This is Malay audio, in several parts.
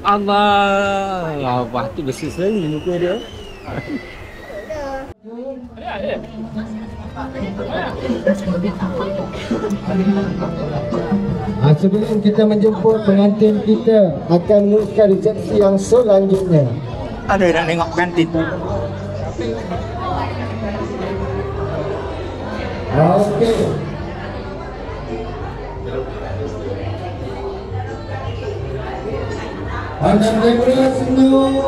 Allah, Allah tu bersih sekali muka dia. Sebelum kita menjemput pengantin, kita akan meneruskan resepsi yang selanjutnya. Ada nak tengok pengantin. Okey. Anda kamera senyum.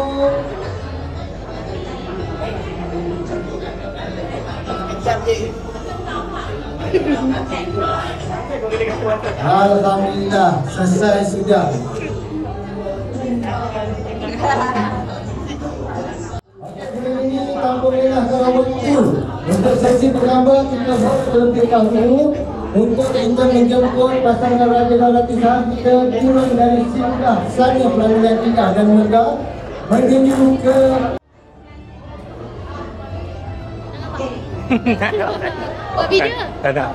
Alhamdulillah, selesai sudah. Ini kampung merah Karawang. Untuk sesi pertama kita buat terlebih dahulu. Untuk kita menjemput pasangan Raja dan Rati Sahab, kita turun dari singgah sana pelabuhan Indah dan Megah menuju ke buat video? Tak ada.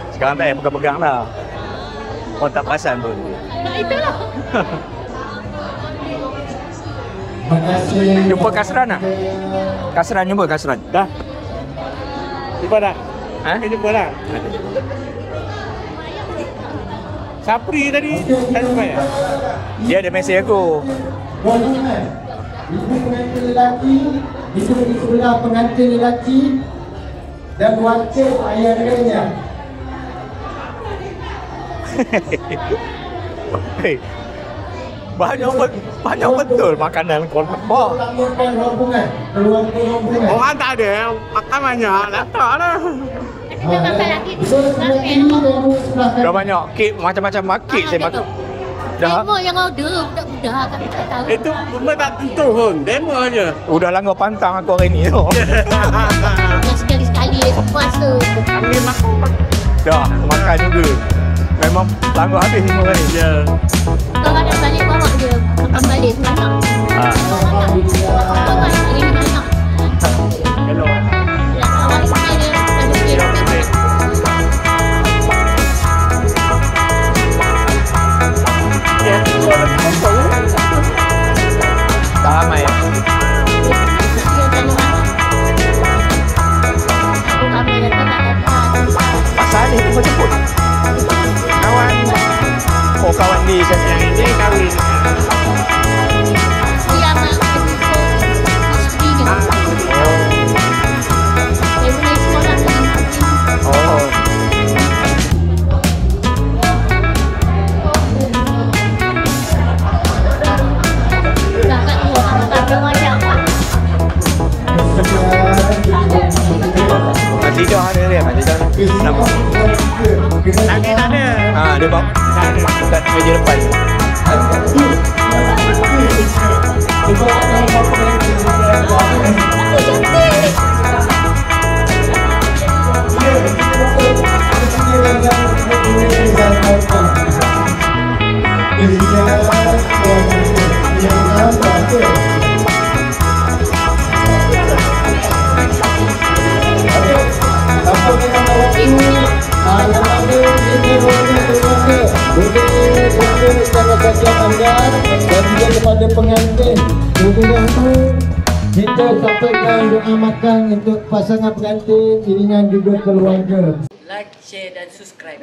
Sekarang tak payah pegang-pegang lah. Orang tak perasan pun. Nah, itulah. Terima kasih. Jumpa Kasran tak? Kasran jumpa Kasran. Dah. Jumpa dah. Ha? Jumpa dah. Sapri tadi. Tak jumpa ya? Dia ada mesej aku. Ibu pengantin lelaki, itu di sebelah pengantin lelaki dan wakil ayah dia. Hei. Banyak betul makanan kau nampak. Lakukan rombongan, keluarga rombongan. Orang tak ada. Makan banyak. Letak lah. Kita makan lagi. Dah banyak kek, macam-macam kek saya makan. Dah. Demo yang order budak-budak kami tak tahu. Itu memang tak tentu pun. Demo aja. Udah langgar pantang aku hari ni tu. Yang sekali-sekali puasa. Kami makan. Dah, makan juga. Memang langgar habis semua kali. Ya. Kalau ada balik bawa je. Makan balik semalam. Ha. Bawa hari ni banyak. Hello. Awal sekali dia ada kira. Tak ramai ya? Pasal ni pun jemput. Kawan. Oh, kawan ni saya. Ini kawin. Dia amat isteri dia. Dia mulai sekolah ni. Oh. Kakak tu orang banyak. Nanti dah ada dia, nanti dah. Nama. Lagi tak ada. Ah, dia bawa. Tak ada. Kat meja depan. Dan juga kepada pengantin, mudah-mudahan kita sampaikan doa makan untuk pasangan pengantin, iringan juga keluarga. Like, share dan subscribe.